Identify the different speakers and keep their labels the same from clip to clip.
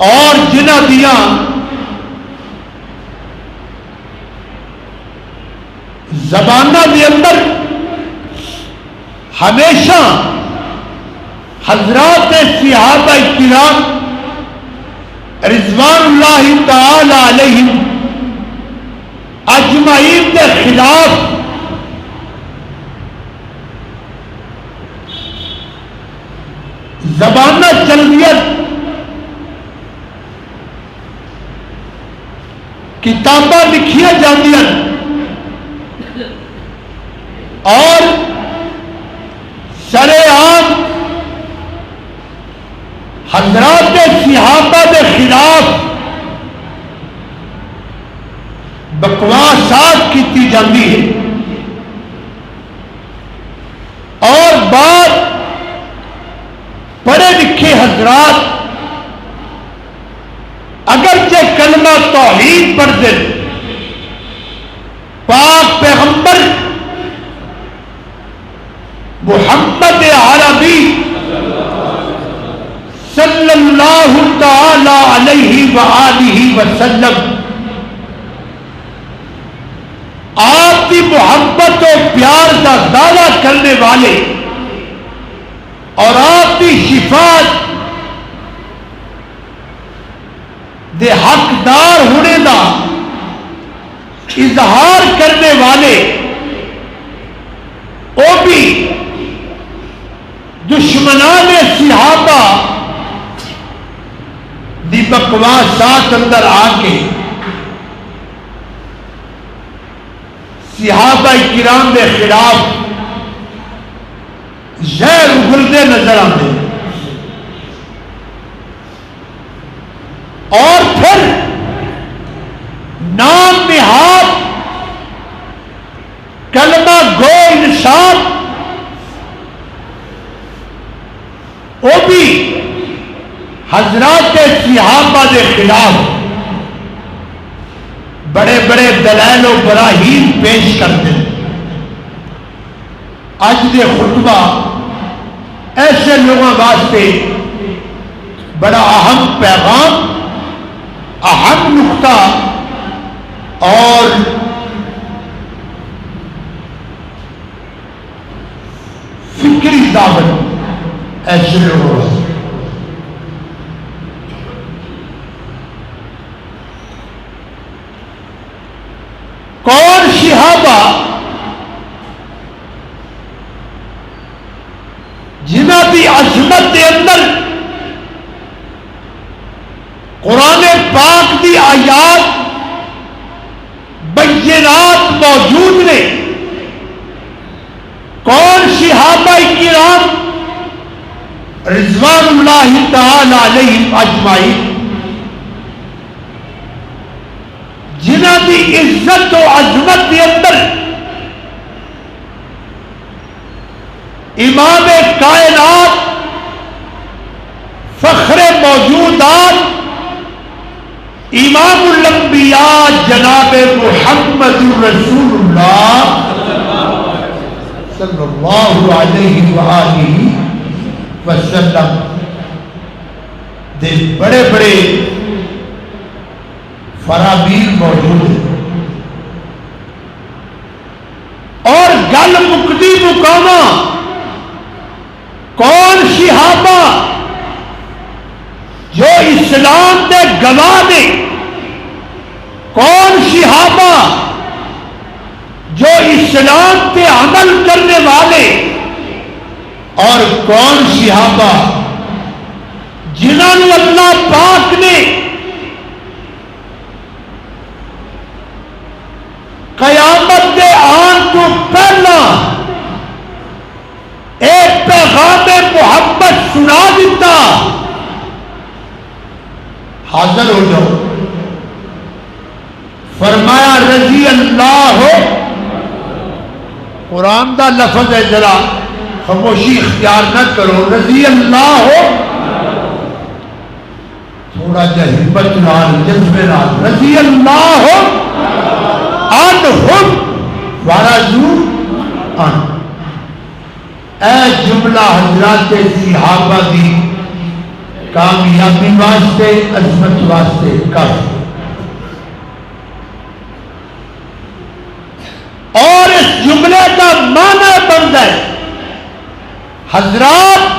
Speaker 1: اور جنہ دیا زبانہ دے اندر ہمیشہ حضرات صحابہ کرام رضوان اللہ تعالی علیہم اجمعین کے خلاف زبانہ چلدیت کتاباں لکھیاں جاندیاں اور سرے عام حضرات صحابہ کے خلاف بکواسات کی جاتی ہے اور بعد پڑھے لکھے حضرات اگرچہ کلمہ توحید پڑھتے پاک پیغمبر محمد عربی صلی اللہ تعالی علیہ وآلہ وسلم آپ کی محبت و پیار کا دعویٰ کرنے والے اور آپ کی شفاعت دے حقدار ہونے کا اظہار کرنے والے وہ بھی دشمنان صحابہ دی بکواسات اندر آ کے صحابہ کرام کے خلاف زہر اگلتے نظر آتے اور پھر نام نہاد کلمہ گو انسان وہ بھی حضرات صحابہ کے خلاف بڑے بڑے دلائل و براہین پیش کرتے ہیں۔ آج کے خطبہ ایسے لوگوں واسطے بڑا اہم پیغام، اہم نقطہ اور فکری دعوت ایسے لوگوں واسطے۔ کون صحابہ جنہ کی عظمت کے اندر قرآن پاک کی آیات بینات موجود نے؟ کون صحابہ کرام رضوان اللہ تعالی علیہم اجمعین جنہ کی عزت و عظمت کے اندر امام کائنات فخر موجودات امام الانبیاء جناب محمد رسول اللہ صلی اللہ علیہ وآلہ وسلم دے بڑے بڑے فرامین موجود ہیں اور گل مکدی مقامہ کون صحابہ جو اسلام کے گواہ نے؟ کون صحابہ جو اسلام پہ عمل کرنے والے؟ اور کون صحابہ جنہوں نے اللہ پاک نے قیامت کے آن کو پہلا ایک پیغام محبت سنا دیتا؟ حاضر ہو جاؤ۔ فرمایا رضی اللہ ہو، قرآن دا لفظ ہے، ذرا خاموشی اختیار نہ کرو۔ رضی اللہ ہو، تھوڑا جا ہمت نال جذبے نال، رضی اللہ ہو عنہم ورضوا عنہ۔ اے جملہ حضرات صحابہ دی کامیابی واسطے، عظمت واسطے کافی. اور اس جملے کا معنی بنتا ہے حضرات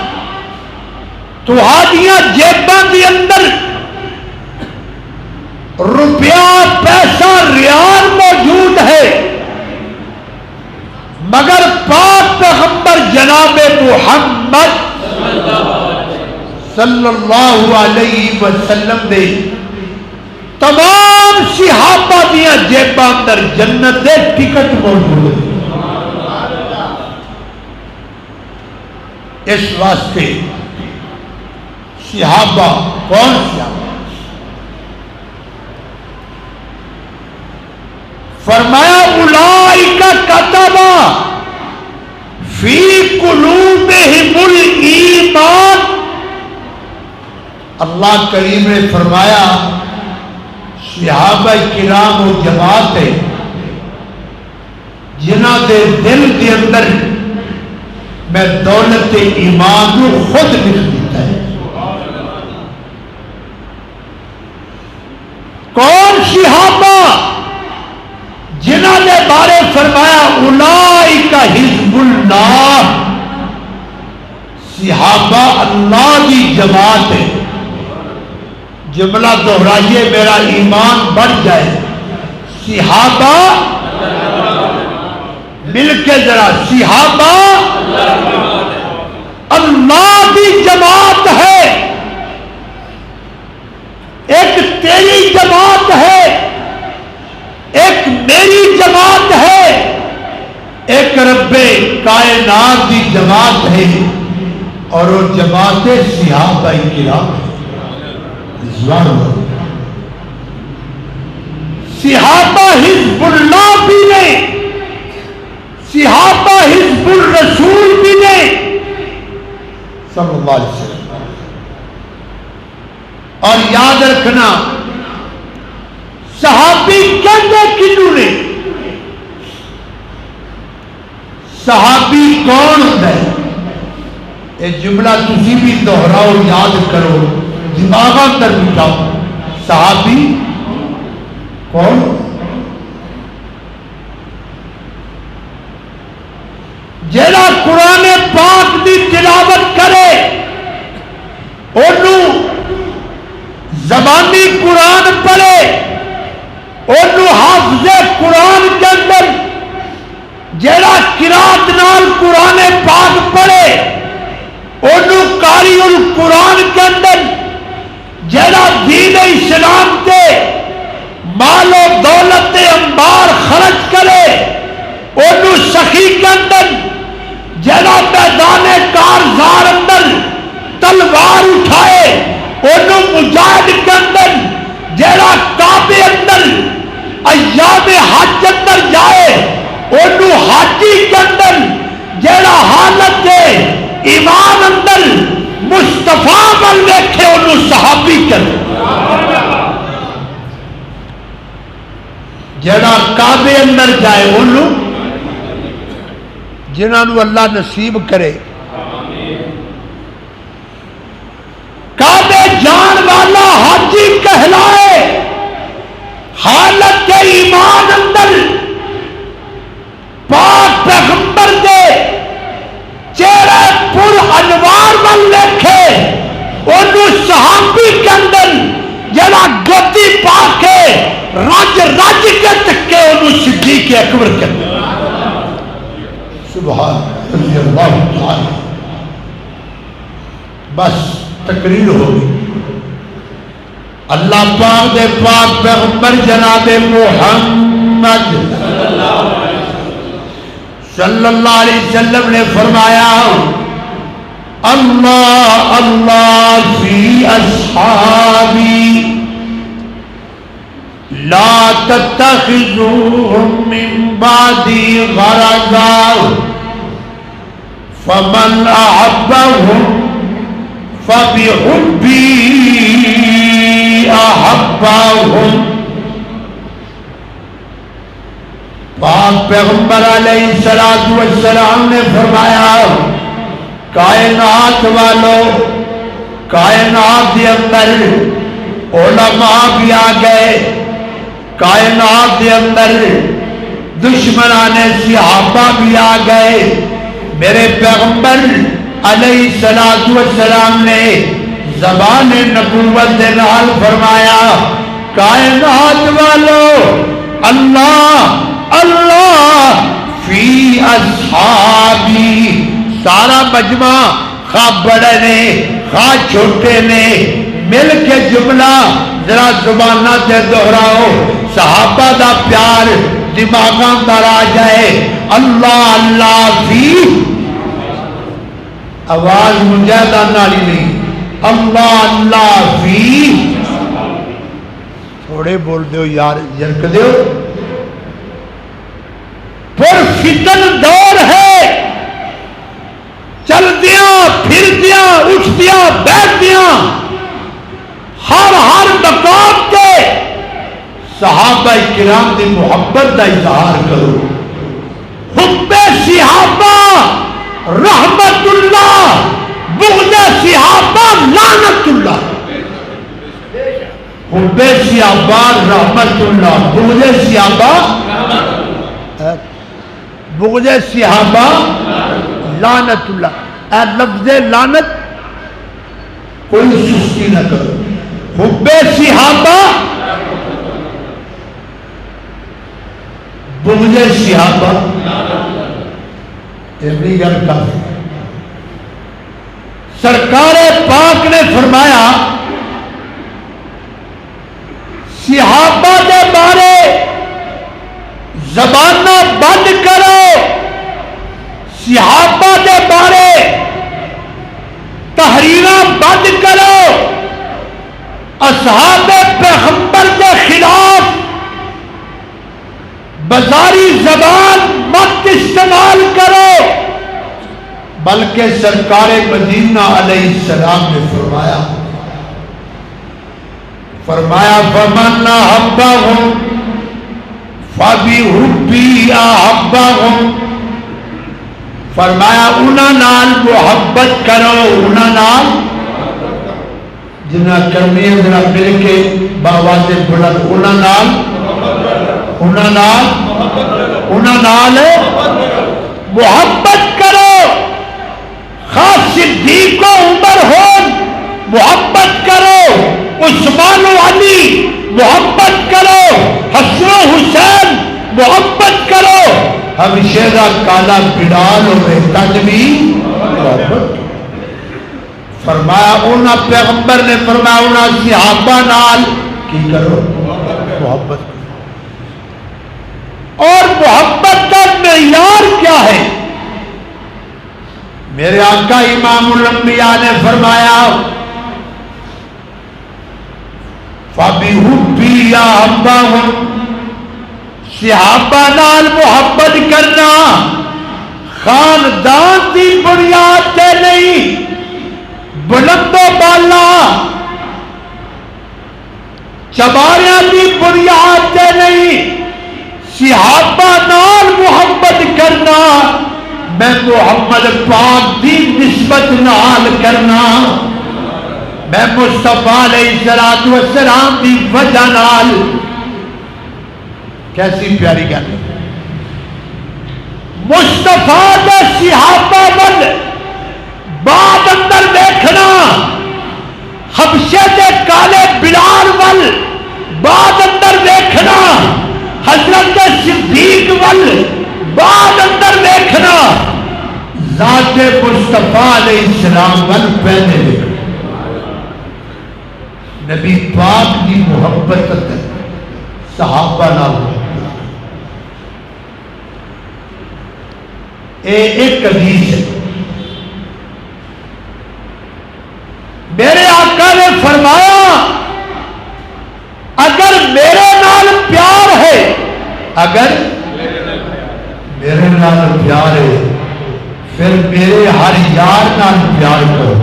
Speaker 1: تہاڈیاں جیباں دے اندر روپیہ پیسہ ریال موجود ہے، مگر پاک پیغمبر جناب محمد صلی اللہ علیہ وسلم دے تمام صحابہ دیاں جیباں اندر جنت دے ٹکٹ موجود ہے. اس واسطے صحابہ کون صحابہ؟ فرمایا اولئک کتب فی قلوبہم الایمان. اللہ کریم نے فرمایا صحابہ کرام و جماعت ہے جنہ دے دل کے اندر میں دولت ایمان کو خود لکھ دیتا ہے. کون صحابہ؟ جنہ نے بارے فرمایا اولئک حزب اللہ. صحابہ اللہ کی جماعت ہے. جملہ دہرائیے میرا ایمان بڑھ جائے. صحابہ مل کے ذرا، صحابہ اللہ کی جماعت ہے. ایک تیری جماعت ہے، ایک میری جماعت ہے، ایک رب کائنات کی جماعت ہے، اور وہ جماعت صحابہ کرام ہے. صحابہ حزب اللہ بھی نہیں، صحابہ حزب الرسول بھی نہیں صلی اللہ علیہ وسلم. اور یاد رکھنا صحابی کہتے کنوں نے؟ صحابی کون ہوتا ہے؟ یہ جملہ تسی بھی دہراؤ، یاد کرو، دماغ اندر بٹھاؤ. صحابی کون؟ جیڑا قرآن پاک دی تلاوت کرے، انہوں زبانی قرآن پڑھے، انہوں حافظ قرآن کے اندر جیڑا قرات نال قرآن پاک پڑھے، انہوں قاری القرآن کے اندر جیڑا دین اسلام کے مال و دولت انبار خرچ کرے، انہوں سخی کے اندر جیڑا میدان کارزار اندر تلوار اٹھائے، انہوں مجاہد کے اندر جیڑا کعبے اندر ایام حج اندر جائے، انہوں حاجی کے اندر جیڑا حالت دے ایمان اندر مصطفیٰ بل دیکھے، انہوں صحابی کرے. جیڑا کعبے اندر جائے، انہوں جنہوں اللہ نصیب کرے کعبے جان والا حاجی کہلائے، حالت کے ایمان اندر پاک پیغمبر دے چہرے پر انوار بن لکھے، انہوں صحابی کے اندر جڑا گوتی پا کے رج رج کے تکے، انہوں صدیق اکبر کے اندر. سبحان رضی اللہ تعالی. بس تقریر ہوگی. اللہ پاک دے پاک پیغمبر جناب محمد صلی اللہ علیہ وسلم نے فرمایا اللہ اللہ فی اصحابی لا تتخذوهم من بعدی غرضا فمن احبهم فبحبی احبهم. پاک پیغمبر علیہ السلام نے فرمایا کائنات والوں کائنات کے اندر علماء بھی آ گئے، کائنات کے اندر دشمنان صحابہ بھی آ گئے. میرے پیغمبر علیہ السلام نے زبان نبوت دے نال فرمایا کائنات والو اللہ اللہ فی اصحابی. سارا مجمع خواہ بڑے نے خواہ چھوٹے نے مل کے جملہ ذرا زبانہ سے دہراؤ، صحابہ دا پیار دماغاں در آ جائے. اللہ اللہ فی، آواز مجاہدہ نالی نہیں، اللہ اللہ فی. تھوڑے بول دیو یار، یرک دیو. پر فتن دور ہے، چل دیاں پھر دیاں اٹھ دیاں بیٹھ دیاں، ہر مقام کے صحابہ کرام دی محبت دا اظہار کرو. حب صحابہ رحمت اللہ، بغض صحابہ لعنت اللہ. حب صحابہ رحمت اللہ، بغض صحابہ لعنت اللہ. اے لفظ لعنت کوئی سستی نہ کرو. حب صحابہ بغض صحابہ اتنی گل کافی. سرکار پاک نے فرمایا صحابہ کے بارے زبانہ بند کرو، صحابہ کے بارے تحریراں بند کرو، اصحاب پیغمبر کے خلاف بازاری زبان مت استعمال کرو. بلکہ سرکار مدینہ علیہ السلام نے فرمایا فمن احبهم فبحبی احبهم. فرمایا انہاں نال محبت کرو، انہاں نال جنہ کرنی ہے ذرا مل کے باواز بلند، انہاں نال محبت کرو. خاص صدیق و عمر ہون محبت کرو، عثمان و علی محبت کرو، حسن و حسین محبت کرو، ہمشیرہ کالا بلال و محتاج بھی محبت. فرمایا انہاں پیغمبر نے فرمایا انہاں صحابہ نال کی کرو محبت کرو. اور محبت کا معیار کیا ہے؟ میرے آقا امام الانبیاء نے فرمایا فَبِحُبِّي أَحْبَّهُمْ. صحابہ نال محبت کرنا خاندان کی بنیاد سے نہیں، بلند و بالا چباریاں کی بنیاد سے نہیں. صحابہ نال محبت کرنا میں محمد پاک دی نسبت نال کرنا، میں مصطفیٰ علیہ السلام دی وجہ نال. کیسی پیاری گل ہے. مصطفیٰ دے صحابہ ول بعد اندر دیکھنا، حبشے دے کالے بلال ول بعد اندر دیکھنا، حضرت صدیق ول بعد اندر دیکھنا، ذات مصطفیٰ علیہ السلام ول پہلے دیکھنا. نبی پاک کی محبت صحابہ نال ایک حدیث ہے. میرے آقا نے فرمایا اگر میرے نال پیار ہے، اگر میرے نال پیار ہے پھر میرے ہر یار نال پیار کرو.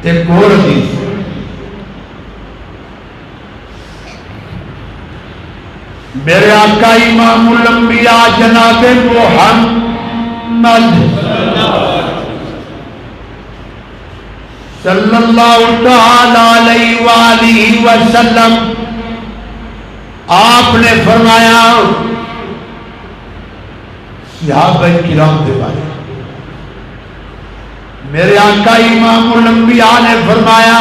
Speaker 1: ایک اور حدیث میرے آقا امام الانبیاء جناب محمد محمد صلی اللہ تعالی علیہ وآلہ وسلم آپ نے فرمایا صحابہ کرام کے بارے میرے آقا امام الانبیاء نے فرمایا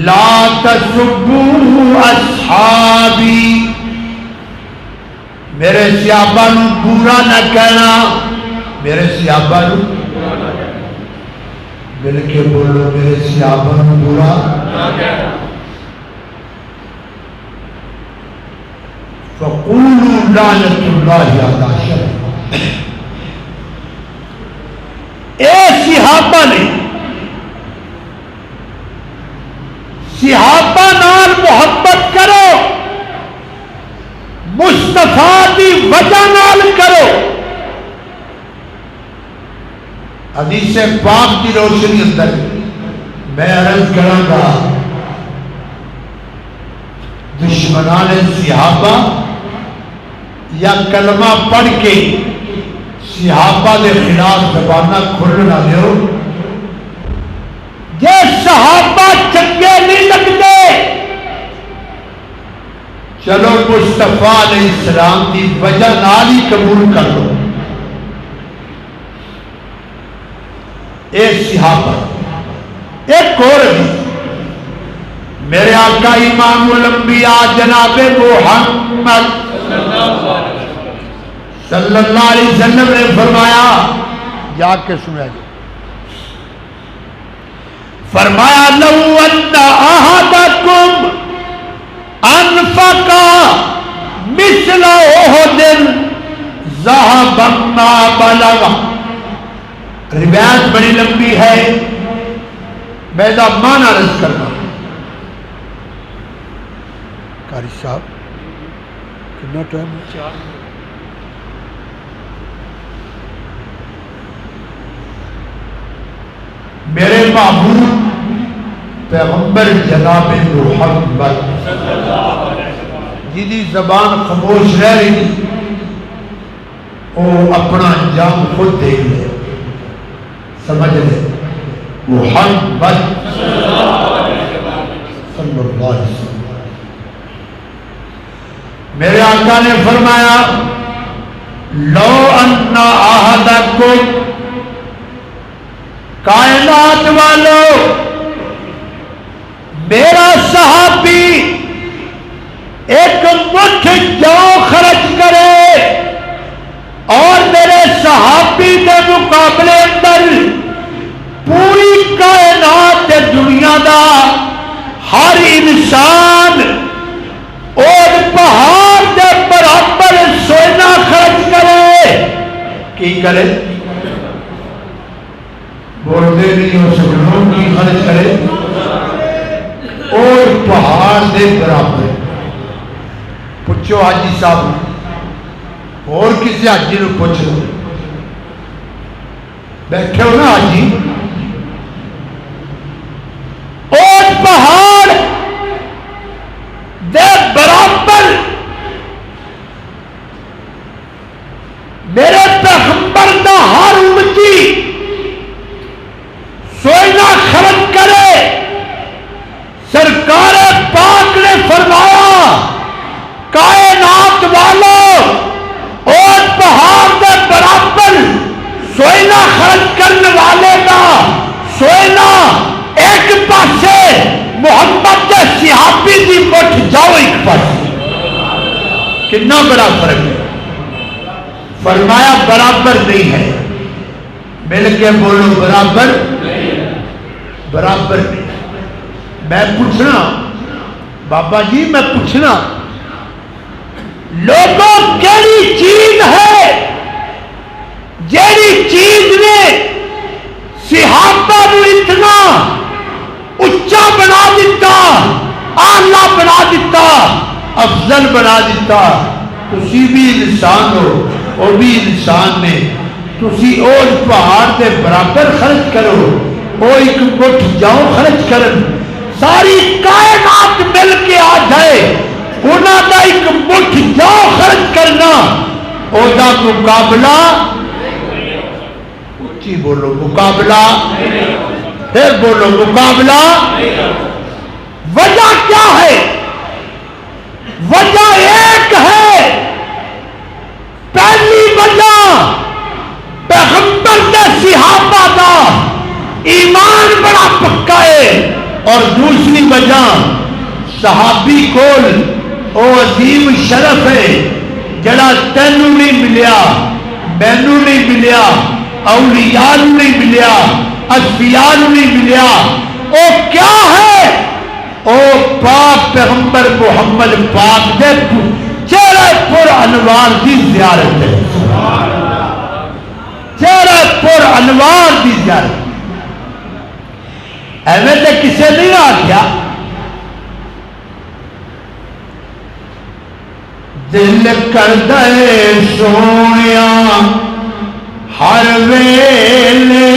Speaker 1: لا تسبوا اصحابی میرے صحابہ نو برا نہ کہنا میرے صحابہ نو بلکہ بولو میرے صحابہ نو برا نہ کہنا فقولوا لعنت اللہ علی شر اے صحابہ نے صحابہ نال محبت کرو مصطفیٰ دی وجہ نال کرو حدیث پاک کی روشنی اندر میں عرض کراں گا دشمنان صحابہ یا کلمہ پڑھ کے صحابہ دے خلاف زبانہ کھلنا دیو یہ صحابہ چنگے نہیں لگتے چلو مصطفیٰ علیہ السلام کی وجہ نال ہی قبول کر لو اے صحابہ ایک اور میرے آقا امام الانبیاء جناب محمد صلی اللہ علیہ وسلم نے فرمایا جا کے سنیا جائے فرمایا لو ان احدکم انفق مثل احد ذهبا ما بلغ روایت بڑی لمبی ہے میں دا معنی عرض کرنا قاری صاحب کتنا ٹائم ہے 4 میرے محبوب پیغمبر جناب محمد جی زبان خاموش رہ رہی وہ اپنا انجام خود دیکھ لے سمجھ لے محمد صلی اللہ علیہ وسلم میرے آقا نے فرمایا لو ان احدکم کائنات والو میرا صحابی ایک مٹھ جو خرچ کرے اور میرے صحابی کے مقابلے اندر پوری کائنات دنیا دا ہر انسان اور پہاڑ کے برابر سونا خرچ کرے کی کرے بولتے نہیں ہو سکتے کی خرچ کرے اور پہاڑ دے برابر پوچھو حاجی صاحب اور کسی حاجی نو پوچھ لو بیٹھے ہو نا حاجی اور پہاڑ دے برابر میرے پیغمبر دا ہر امتی سونا خرچ کرے سرکار پاک نے فرمایا کائنات والوں اور پہاڑ کے برابر سونا خرچ کرنے والے کا سونا ایک پاسے محمد کے صحابی کی مٹھ جاؤ ایک پاسے کتنا بڑا فرق ہے فرمایا برابر نہیں ہے مل کے بولو برابر برابر نہیں میں پوچھنا بابا جی میں پوچھنا لوگوں کیڑی چیز ہے جیڑی چیز نے صحابہ نو اتنا اچا بنا دیتا اعلیٰ بنا دیتا افضل بنا دیتا تسی بھی انسان ہو وہ بھی انسان نے تسی اور پہاڑ کے برابر خرچ کرو وہ ایک مٹھ جاؤ خرچ کرن ساری کائنات مل کے آ جائے انہاں دا ایک مٹھ جاؤ خرچ کرنا اودا مقابلہ، اچھی بولو مقابلہ، پھر بولو مقابلہ۔ وجہ کیا ہے؟ وجہ ایک ہے، پہلی وجہ پیغمبر نے صحابہ دا ایمان بڑا پکا ہے، اور دوسری وجہ صحابی کول او عظیم شرف ہے جڑا تینوں نہیں ملیا، مینوں نہیں ملیا، اولیاء نہیں ملیا، اصفیاء نہیں ملیا۔ او کیا ہے؟ او پاک پیغمبر محمد پاک دے چہرے پر انوار دی زیارت ہے، چہرے پر انوار دی زیارت۔ ایویں تے کسے نہیں آکھیا دل کردا اے سونیا ہر ویلے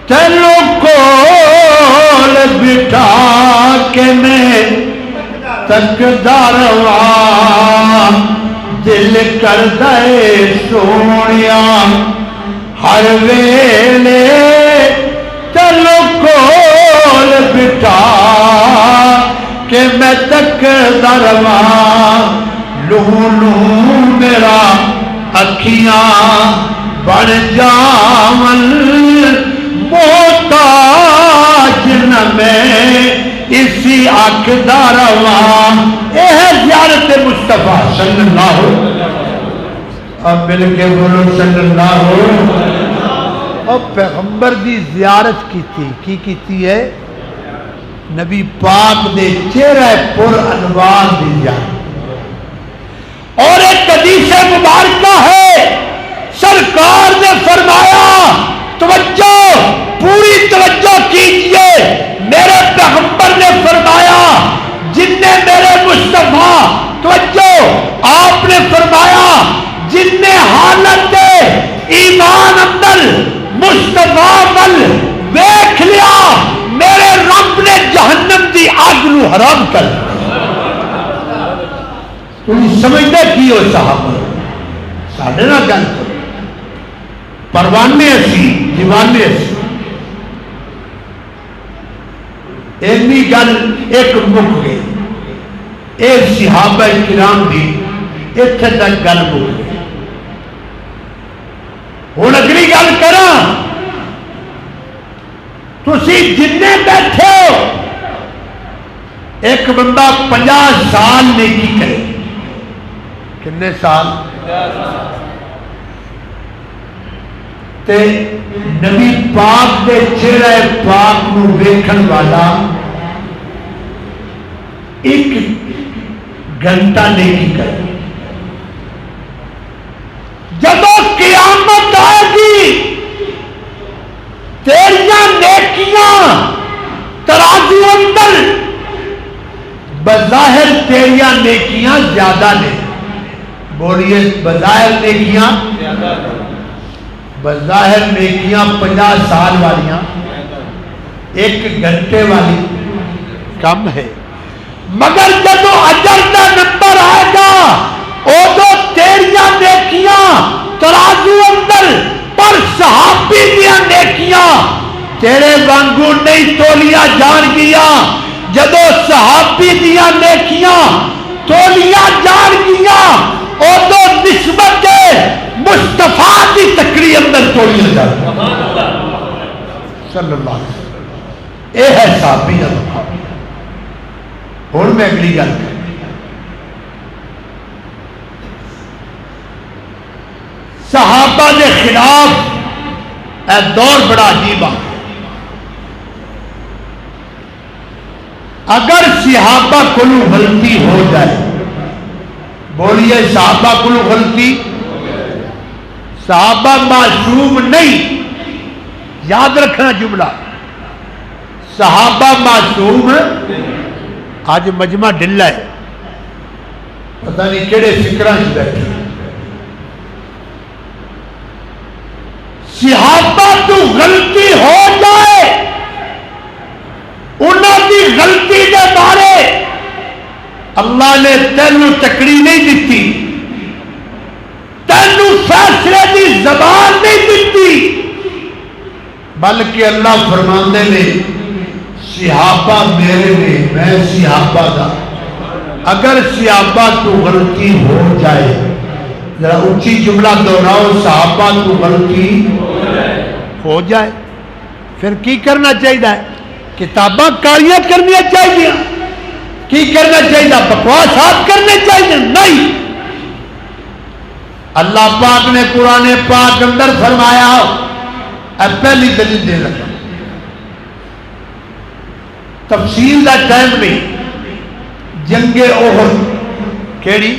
Speaker 1: تینوں کول بٹھا کے میں تکدا رہواں، دل کردا اے سونیا ہر ویلے تینوں کول بٹھا کہ میں تکدا رہواں، لہو لہو میرا اکھیاں بن جاون، محتاج نہ میں اسی اکھ دا رہواں۔ اے ہے زیارت مصطفیٰ صلی اللہ علیہ وسلم۔ اب مل کے بولو صلی اللہ علیہ وسلم۔ اور پیغمبر دی زیارت کیتی ہے نبی پاک دے چہرہ پر انوار دی زیارت۔ اور ایک حدیث مبارکہ ہے، سرکار نے فرمایا، توجہ پوری توجہ کیجئے، میرے پیغمبر نے فرمایا جن نے میرے مصطفیٰ، توجہ آپ نے فرمایا جن نے حالت ایمان اندر مصطفیٰ ول ویکھ لیا، میرے رب نے جہنم دی آگ نو حرام کر دیا۔ تم سمجھتے کی ہو صحابہ ساڑھے نہ گل کرو، پروانے اسی دیوانے اسی، اینی گل ایک مک گئی، ایک صحابہ کرام دی اتھے تک گل مک گئی۔ ہن اگلی گل کراں، تسی جننے بیٹھے ہو، ایک بندہ 50 سال نیکی کرے، کتنے سال؟ تے نبی پاک دے چہرہ پاک نو ویکھن والا 1 گھنٹہ نیکی کرے، جدو قیامت آئے گی تیریاں نیکیاں ترازو اندر بظاہر تیریاں نیکیاں زیادہ نے، بولیے بظاہر نیکیاں، بظاہر نیکیاں 50 سال والیاں 1 گھنٹے والی کم ہے، مگر جدو اجر کا نمبر آئے گا ادو تیریاں نیکیاں ترازو اندر، پر صحابی دیاں نیکیاں تیرے وانگو نہیں تولیا جان گیا۔ جدو صحابی دیاں نیکیاں تولیا جان گیا ادو نسبت مصطفیٰ دی تکری اندر تولیا جان صلی اللہ علیہ وسلم۔ اے ہے صحابی دا مقام۔ ہن میں اگلی گل کر، صحابہ دے خلاف اے دور بڑا عجیب آ، اگر صحابہ کلو غلطی ہو جائے، بولیے صحابہ کلو غلطی، صحابہ معصوم نہیں، یاد رکھنا جملہ، صحابہ معصوم۔ آج مجمع ڈلہ ہے، پتہ نہیں کیڑے فکران سے بیٹھے، صحابہ تو غلطی ہو جائے، انہوں کی غلطی کے بارے اللہ نے تینوں تکڑی نہیں دیتی، زبان نہیں دیتی، بلکہ اللہ فرماندے نے صحابہ میرے نے، میں صحابہ دا، اگر صحابہ تو غلطی ہو جائے، ذرا اونچی جملہ دہراؤ، صحابہ تو غلطی ہو جائے پھر کی کرنا چاہیے؟ کتاباں کاریاں کرنی چاہیے، کی کرنا چاہیے؟ بکواسات کرنے چاہیے؟ نہیں، اللہ پاک نے قرآن پاک اندر فرمایا، پہلی دلیل دے لگا، تفصیل دا ٹائم نہیں، جنگ احد، کیڑی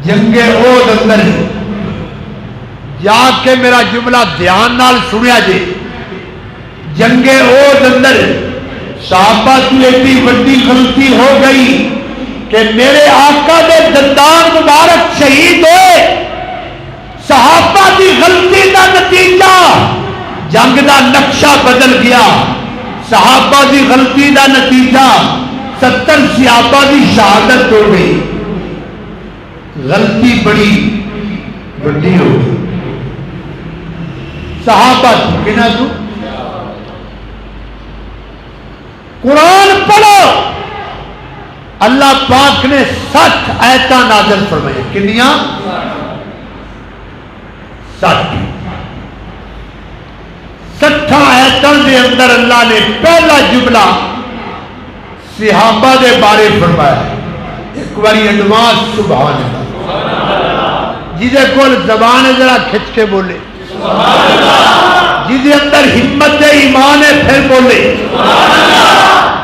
Speaker 1: جنگ احد اندر جا کے میرا جملہ دھیان نال سنیا جے، جنگ احد اندر صحابہ کی ایڈی بڑی غلطی ہو گئی کہ میرے آقا دے دندان مبارک شہید ہوئے، صحابہ کی غلطی کا نتیجہ جنگ کا نقشہ بدل گیا، صحابہ کی غلطی کا نتیجہ 70 صحابہ کی شہادت ہو گئی، غلطی بڑی بڑی ہو گئی، صحابہ کنا تو قرآن پڑھو، اللہ پاک نے 60 آیتاں نازل فرمائی، کنیاں 60 آیتاں دے اندر اللہ نے پہلا جملہ صحابہ دے بارے فرمایا، ایک باری ایڈوانس سبحان اللہ، جیدے کول زبان ذرا کھچ کے بولے جیدے اندر ہمت ایمان ہے پھر بولے،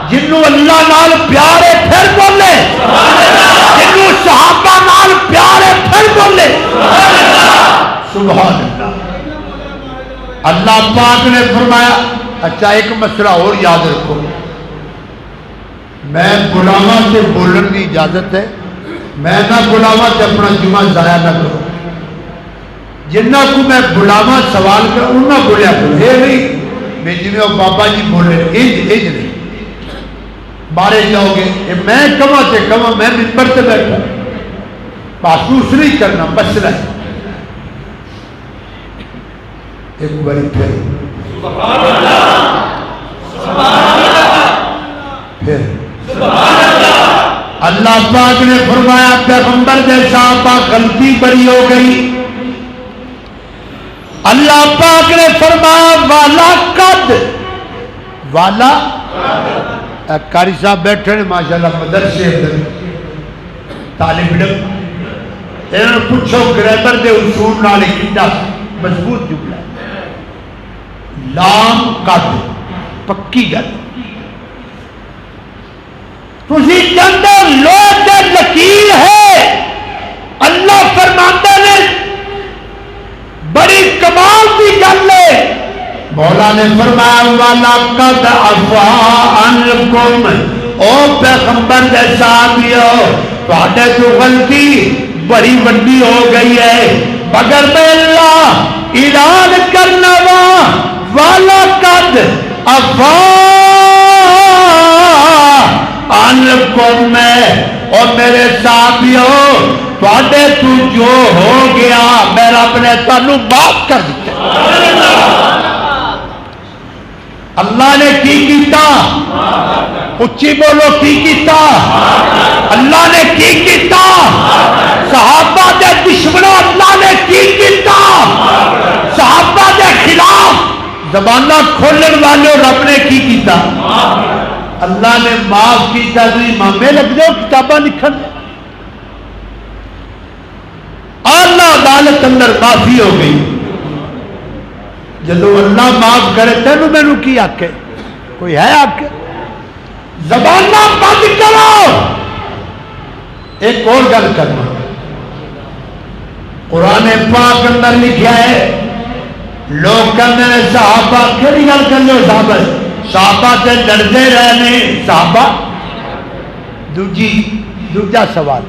Speaker 1: جنہوں اللہ نال پیار ہے پھر بولے، جنہوں صحابہ نال پیار ہے پھر بولے سبحان اللہ۔ اللہ پاک نے فرمایا، اچھا ایک مسئلہ اور یاد رکھو، میں غلامہ سے بولن کی اجازت ہے، میں نہ غلامہ سے اپنا جمعہ ضائع نہ کروں، جنہ کو میں غلامہ سوال کر انہاں بولیا کروں، یہ نہیں میں جنہیں وہ بابا جی بولے ایج نہیں بارے جاؤ گے، میں کما سے کما، میں منبر سے بیٹھا محسوس نہیں کرنا مسئلہ ہے، ایک باری پھر سبحان اللہ سبحان اللہ، پھر سبحان اللہ۔ اللہ پاک نے فرمایا پیغمبر دے صحابہ غلطی بری ہو گئی، اللہ پاک نے فرمایا والا قد، والا قاری صاحب بیٹھے ہیں ماشاءاللہ مدرسے اندر طالب علم، انہوں نے پوچھو گریمر دے اصول نال کیتا مضبوط جملہ ہے، لام قد پکی گل، تسی چندے لوگ دے لکیر ہے، اللہ فرماتا نے بڑی کمال کی گل ہے، مولا نے فرمایا والا قد عفا عنکم، او پیغمبر دے صحابیو تواڈے تو غلطی بڑی بڑی ہو گئی ہے، مگر میں اللہ اعلان کرنا والا قد عفا عنکم، میں اور میرے صحابیو تواڈے تو جو ہو گیا میں رب نے تانوں معاف کر دیا۔ اللہ نے کی کیتا؟ اچھی بولو کی کیتا؟ اللہ نے کی کیتا؟ صحابہ دے دشمنوں اللہ نے کی کیتا؟ صحابہ دے خلاف زبانہ کھولن والوں رب نے کی کیتا؟ اللہ نے معاف کیتا، تو امامے لگ جاؤ کتاباں لکھن، اللہ عدالت اندر معافی ہو گئی، جدو اللہ معاف کرے تینوں مینوں کی حق ہے؟ کوئی ہے حق؟ زبانہ بند کرو۔ ایک اور گل کرنا، قرآن پاک اندر لکھا ہے، لوگ کہتے ہیں صحابہ کیڑی گل کر لو، صحابہ سے لڑتے رہنے، صحابہ دوجا سوال،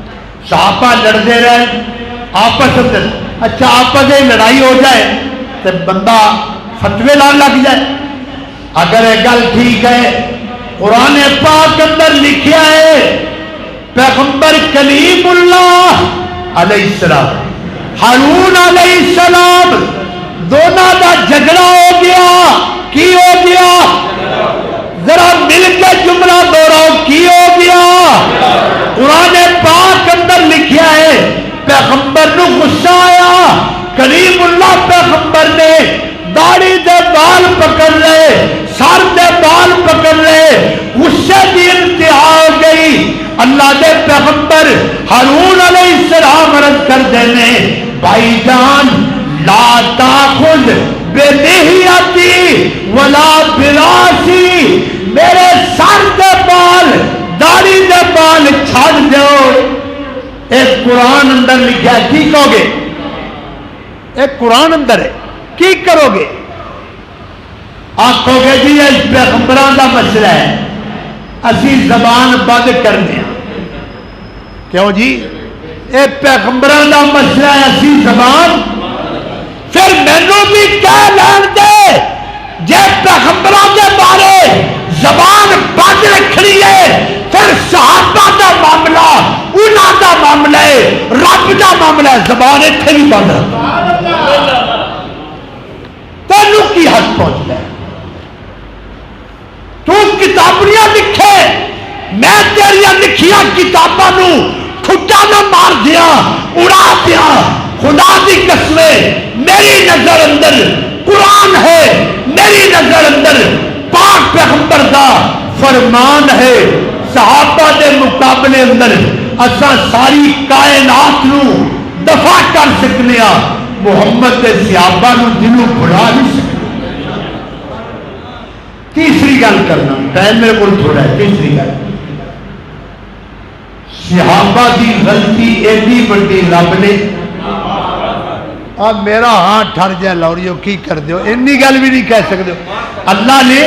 Speaker 1: صحابہ لڑتے رہے آپس اندر، اچھا آپس میں لڑائی ہو جائے تو بندہ فتوے لان لگ جائے، اگر یہ گل ٹھیک ہے قرآن پاک اندر لکھیا ہے پیغمبر کلیم اللہ علیہ السلام ہارون علیہ السلام دونوں کا جھگڑا ہو گیا. کی ہو گیا؟ ذرا مل کے جملہ دوہراؤ. کی ہو گیا؟ قرآن پاک اندر لکھیا ہے پیغمبر نو غصہ آیا. کریم اللہ پیغمبر نے داڑھی دے بال پکڑ لے, سر دے بال پکڑ لے, غصے دی انتہا ہو گئی. اللہ دے پیغمبر ہارون علیہ السلام عرض کر دینے بھائی جان لا تاخذ بلحیتی ولا براسی, میرے سر دے بال داڑھی دے بال چھڑ دو. ایک قرآن اندر لکھا ہے. کی کہو گے؟ ایک قرآن اندر ہے. کی کرو گے؟ آخو گے جی اس پیغمبران دا مسئلہ ہے, اسی زبان بند کرنے ہیں. کیوں جی؟ اے پیغمبران دا مسئلہ ہے, اسی زبان. پھر مینوں بھی کہہ لین دے جے پیغمبران دے بارے زبان بند رکھنی ہے, پھر صحابہ دا معاملہ انہاں دا معاملہ ہے, رب دا معاملہ ہے, زبان اتنے بھی بند رکھ. تینوں کی حد پہنچتا ہے؟ تو کتابیاں لکھے, میں تیریاں لکھیاں کتاباں نو کھٹا نہ مار دیا, اڑا دیا. خدا دی قسم میری نظر اندر قرآن ہے, میری نظر اندر پاک پیغمبر دا فرمان ہے. صحابہ دے مقابلے اندر اساں ساری کائنات نو دفع کر سکنے ہاں, محمد دے صحابہ نو دلوں بھلا نہیں سکتے. تیسری گل کرنا, ٹائم میرے کو تھوڑا ہے. تیسری گل, صحابہ دی غلطی ایڈی بڑی رب نے, اب میرا ہاں ٹھر جائے لوریو کی کر دیو, اینی گل بھی نہیں کہہ سکتے. اللہ نے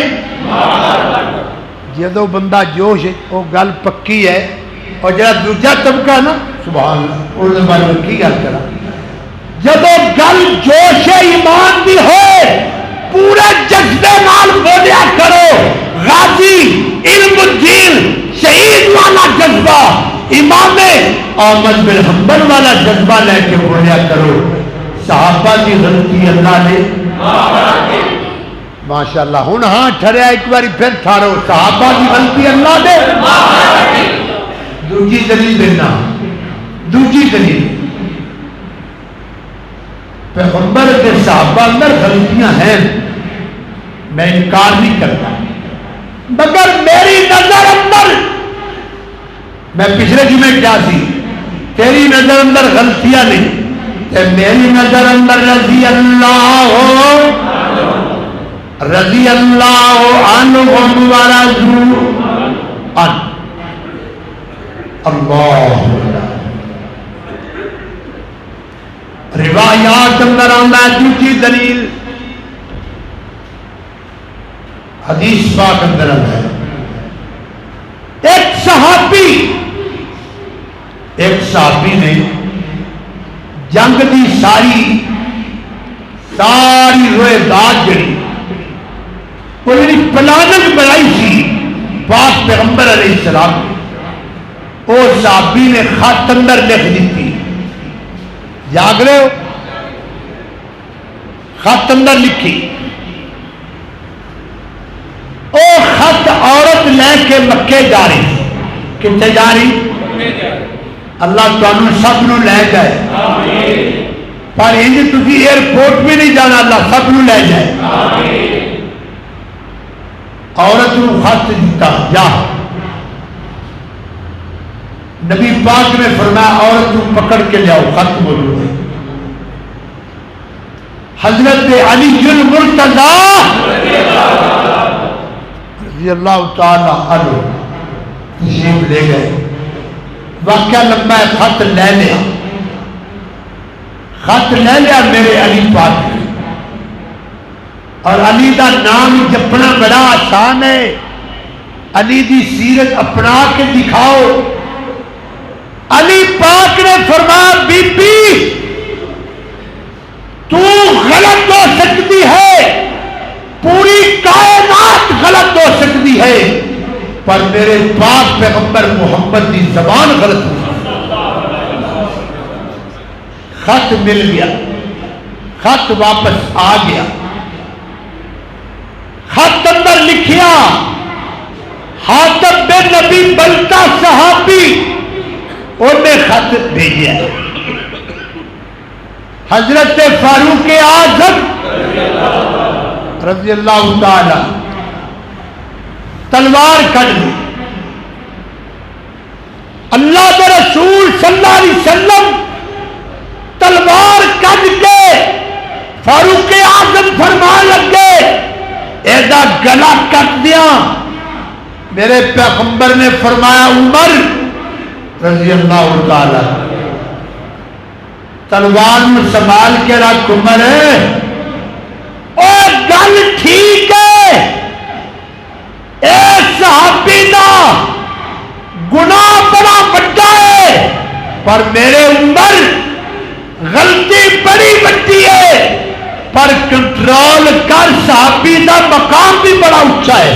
Speaker 1: جدو بندہ جوش ہے وہ گل پکی ہے, اور جڑا دوجا طبقہ نا سبحان اللہ اس بارے میں کی گل کرا, جدو گل جوش ایمان بھی ہوئے پورے جذبے نال بولیا کرو. غازی علم الدین شہید والا جذبہ, امام احمد بن حنبل والا جذبہ لے کے بولیا کرو. صحابہ کی غلطی اللہ نے ماشاء اللہ. ہوں ہاں ٹھریا ایک باری پھر ٹھارو, صحابہ کی غلطی اللہ نے. دوجی دلیل دینا, دوجی دلیل پیغمبر کے صحابہ اندر غلطیاں ہیں, میں انکار نہیں کرتا, مگر میری نظر اندر, میں پچھلے جمعے کیا سی, تیری نظر اندر غلطیاں نہیں, میری نظر اندر رضی اللہ عنہم ورضوا عنہ. اللہ روایات اندر آندا ہے. دوسری دلیل حدیث پاک اندر آندا ہے, ایک صحابی نے جنگ دی ساری روئے داد جڑی وہ جڑی پلاننگ بنائی سی پاک پیغمبر علیہ السلام نے, وہ صحابی نے خط اندر لکھ دیتی. جاگ رہے ہو؟ خط اندر لکھی, وہ خط عورت لے کے مکے جا رہی. کتنے جا رہی؟ اللہ تمہیں سب نو لے جائے, پر انج تھی ایئرپورٹ بھی نہیں جانا, اللہ سب نو لے جائے. عورت نو خط دیتا, جا. نبی پاک نے فرمایا عورت نو پکڑ کے لے آؤ, خط بولو. حضرت علی المرتضی رضی اللہ تعالی عنہ تشریف لے گئے. واقعہ لمبا ہے, خط لے لیا, خط لے لیا میرے علی پاک نے. اور علی دا نام جپنا بڑا آسان ہے, علی دی سیرت اپنا کے دکھاؤ. علی پاک نے فرمایا بی بی تو غلط ہو سکتی ہے, پوری کائنات غلط ہو سکتی ہے, پر میرے پاک پیغمبر محمد کی زبان غلط ہو. خط مل گیا، خط واپس آ گیا، خط اندر لکھیا حاتب بن نبی بلتا صحابی انہیں خط بھیجا حضرت فاروق اعظم رضی اللہ تعالی تلوار کٹ دی، اللہ کے رسول صلی اللہ علیہ وسلم تلوار کٹ کے فاروق اعظم فرمان لگے ایدا گلا کٹ دیا۔ میرے پیغمبر نے فرمایا عمر رضی اللہ تعالی تلوار میں سنبھال کے رکھ عمر، اور گل ٹھیک ہے اے صحابی دا گناہ بڑا بڑا ہے، پر میرے عمر غلطی بڑی بڑی ہے، پر کنٹرول کر، صحابی دا مقام بھی بڑا اونچا ہے۔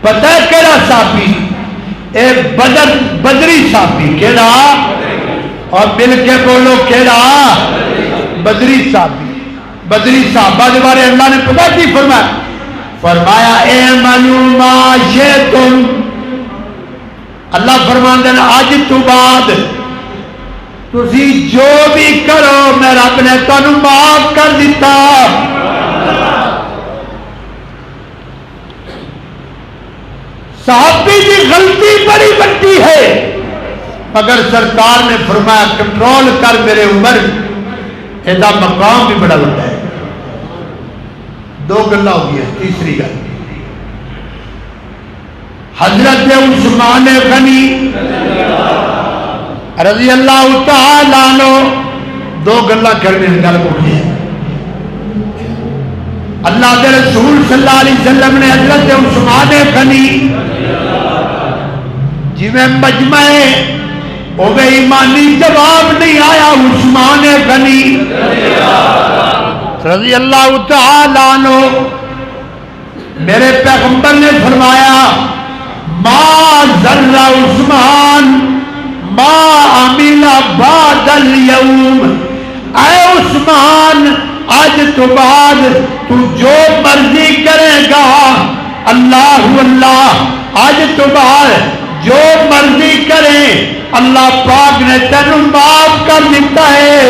Speaker 1: پتہ ہے کیڑا صحابی؟ اے بدری صحابی، کیڑا؟ اور مل کے بولو کیڑا؟ بدری صحابی۔ بدری صحابہ کے بارے اللہ نے پتہ کی فرمایا؟ فرمایا اے منو ما شئتم، اللہ فرماندے ہیں آج تو بعد تسی جو بھی کرو میں رب نے تانوں معاف کر دیتا۔ صحابی کی غلطی بڑی بڑی ہے، مگر سرکار نے فرمایا کنٹرول کر میرے عمر، ایدا مقام بھی بڑا بڑا ہے۔ دو گلہ ہو گیا، تیسری گل حضرت عثمان غنی رضی اللہ تعالیٰ عنہ دو گلہ کرنے گل اٹھی ہے۔ اللہ کے رسول صلی اللہ علیہ وسلم نے حضرت عثمان غنی جی میں مجمع اوے ایمانی جواب نہیں آیا، عثمان غنی رضی اللہ تعالیٰ عنہ میرے پیغمبر نے فرمایا ما ذر عثمان ما عمل بعد اليوم، اے عثمان آج تو بعد تو جو مرضی کرے گا اللہ اللہ، آج تو بعد جو مرضی کرے اللہ پاک نے تینوں معاف کر دیتا ہے۔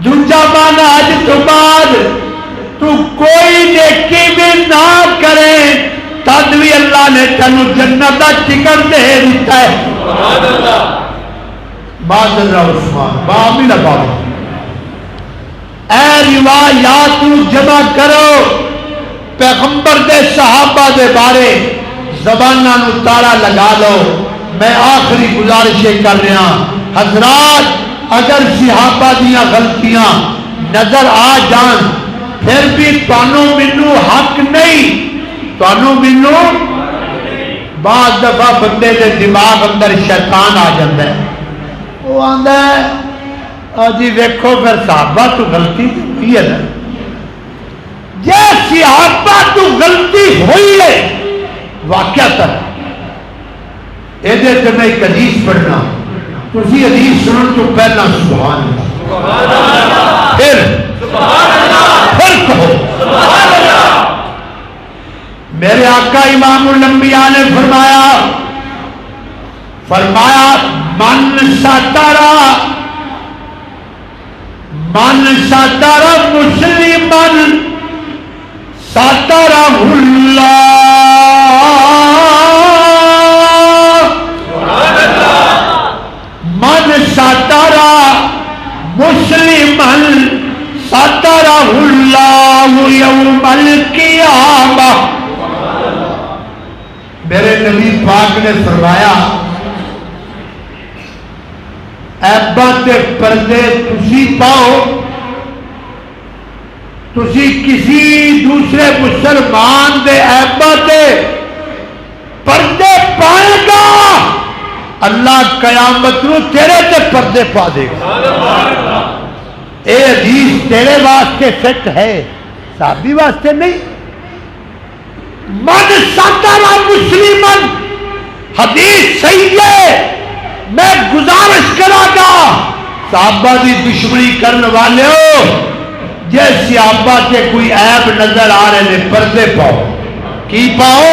Speaker 1: دوجا مانا آج تو بعد تو کوئی نیکی بھی نہ کرے تد بھی اللہ نے تینوں جنت کا ٹکٹ دے دیتا ہے۔ بادل عثمان بامی نہ بابا، اے روایات جمع کرو پیغمبر دے صحابہ دے بارے زبانہ نو تالا لگا لو۔ میں آخری گزارشیں کر رہا حضرات، اگر صحابہ دیا غلطیاں نظر آ جان پھر بھی تانوں مینوں حق نہیں، تانوں مینوں بعض دفعہ بندے دے دماغ اندر شیطان آ جاتا ہے، وہ آندا ہے جی ویکھو پھر صحابہ تو غلطی ہوئی ہے نا، جے صحابہ تو غلطی ہوئی ہے واقعہ یہ میں ایک حدیث پڑھنا، تسی حدیث سنن تو پہلا سبحان اللہ، پھر کہو سبحان اللہ۔ میرے آقا امام الانبیاء نے فرمایا من ستر مسلمن سترہ اللہ، من ستر مسلمن سترہ اللہ یوم القیامہ۔ میرے نبی پاک نے فرمایا عیباں تے پردے تسی پاؤ، تسی کسی دوسرے مسلمان دے عیباں تے پردے پائے گا اللہ قیامت نو تیرے تے پردے پا دے گا۔ اے حدیث تیرے واسطے فٹ ہے، صحابی واسطے نہیں۔ من ستر مسلمن، حدیث صحیح ہے، میں گزارش کرا گا صحابہ دی دشمنی کرنے والے ہو جے صحابہ کے کوئی عیب نظر آ رہے ہیں پردے پاؤ کی پاؤ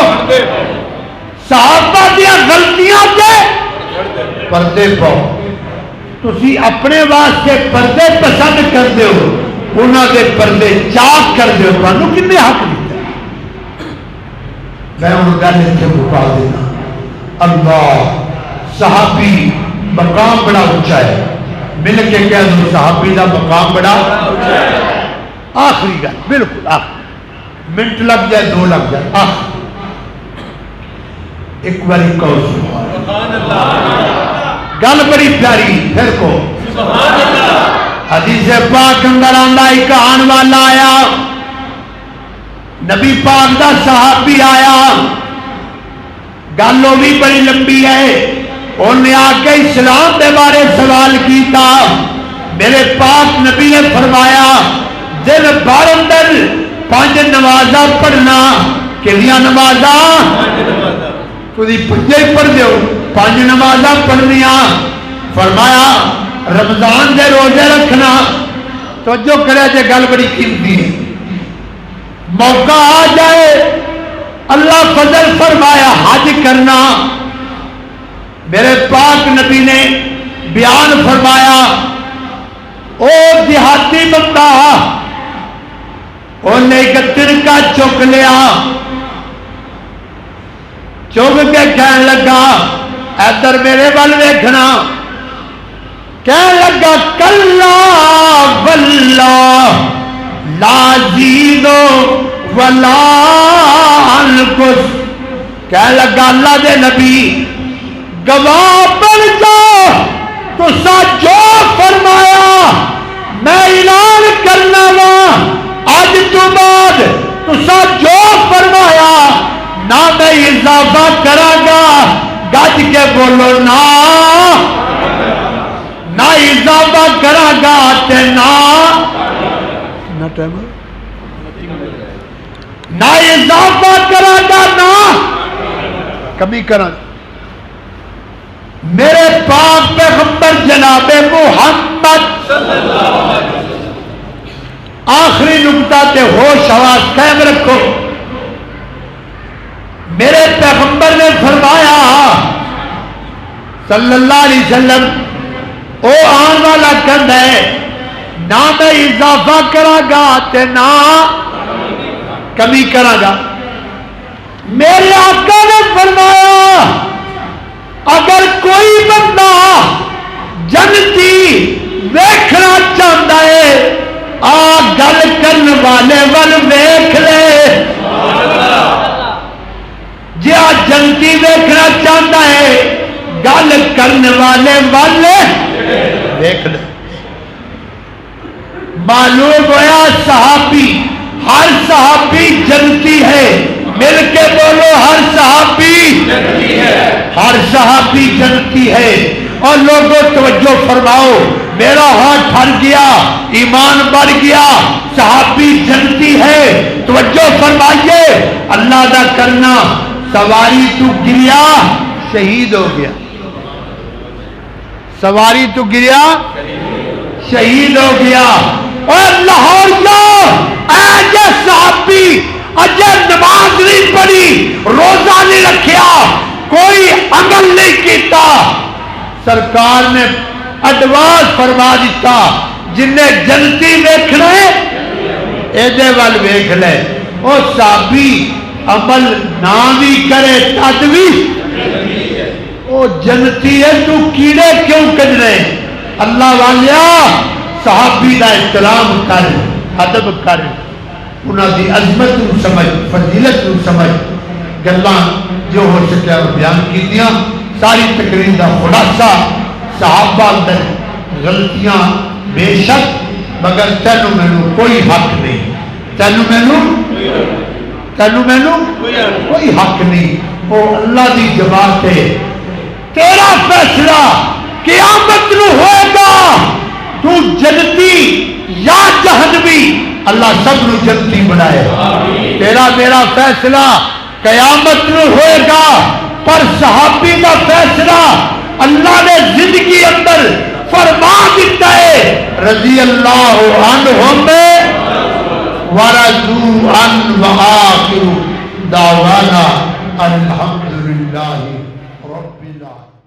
Speaker 1: صحابہ دیا غلطیاں تے پردے پاؤ تسی اپنے واسطے پردے پسند کر دے ہو انہاں دے پردے چاک کر دے ہو انہوں کنے حق دیتا ہے میں انہوں گانے سے مکا دینا اللہ صحابی مقام بڑا اونچا ہے مل کے کہہ دو صحابی دا مقام بڑا آخری گل بالکل آخری منٹ لگ جائے دو لگ جائے آخری ایک باری کہو سبحان اللہ گل بڑی پیاری پھر کو حدیث پاک اندر آندا ایک آن والا آیا نبی پاک دا صحابی آیا گل وہ بھی بڑی لمبی ہے انہیں آ کے اسلام کے بارے سوال کیتا میرے پاک نبی نے فرمایا دن بھر اندر 5 نمازاں پڑھنا کتنی نمازاں تھی پنجے ہی پڑھ دیو 5 نمازاں پڑھنیاں فرمایا رمضان دے روزے رکھنا توجہ کرے جے گل بڑی قیمتی ہے موقع آ جائے اللہ فضل فرمایا حج کرنا میرے پاک نبی نے بیان فرمایا او دیہاتی بندہ انہیں ایک ترکا چک لیا چک کے کہنے لگا ادھر میرے ول ویکھنا کہنے لگا کلا واللہ لا زیدو ولا انقص کہنے لگا اللہ دے نبی گواہ بن جاؤ تو سا جو فرمایا میں اعلان کرنا وا آج تو بعد تو سا جو فرمایا نہ میں اضافہ کرا گا گج کے بولو نہ اضافہ کرا گا تے نہ اضافہ کرا گا نہ کمی کرا گا میرے پاک پیغمبر جناب محمد آخری نقطہ تے ہوش حواس قائم رکھو میرے پیغمبر نے فرمایا صلی اللہ علیہ وسلم او آن والا کند ہے نہ میں اضافہ کرا گا تے نہ کمی کرا گا میرے آقا نے فرمایا اگر کوئی بندہ جنتی ویکھنا چاہتا ہے آ گل کرنے والے ول ویکھ لے جی آ جنتی ویکھنا چاہتا ہے گل کرنے والے ول ویکھ لے معلوم ہوا صحابی ہر صحابی جنتی ہے مل کے بولو ہر صحابی جنتی ہے ہر صحابی جنتی ہے اور لوگوں توجہ فرماؤ میرا ہاتھ ہر گیا ایمان بڑھ گیا صحابی جنتی ہے توجہ فرمائیے اللہ دا کرنا سواری تو گریا شہید ہو گیا سواری تو گریا شہید ہو گیا اور لاہور جاؤ اے صحابی اجے نماز نہیں پڑھی روزہ نہیں رکھیا کوئی عمل نہیں کیتا سرکار نے ایڈوانس فرما دیتا جن نے جنتی ویکھنا ایدے وال ویکھ لے او صحابی عمل نہ بھی کرے تد بھی او جنتی ہے تو کیڑے کیوں کجنے اللہ والیا صحابی دا احترام کر ادب کر انہاں دی عظمت نو سمجھ فضیلت نو سمجھ گلاں جو ہو سکیا بیان کیتیاں ساری تقریر دا خلاصہ صحابہ اندر غلطیاں بے شک مگر تینو مینو کوئی حق نہیں تینو مینو کوئی حق نہیں وہ اللہ دی جماعت ہے تیرا فیصلہ قیامت نو ہوئے گا تو جنتی یا جہنمی اللہ سب نو جنتی بنائے تیرا میرا فیصلہ قیامت نو ہوئے گا پر صحابی کا فیصلہ اللہ نے زندگی اندر فرما دیتا ہے رضی اللہ عنہم ورضوا عنہ وآخر دعوانا الحمدللہ رب العالمین.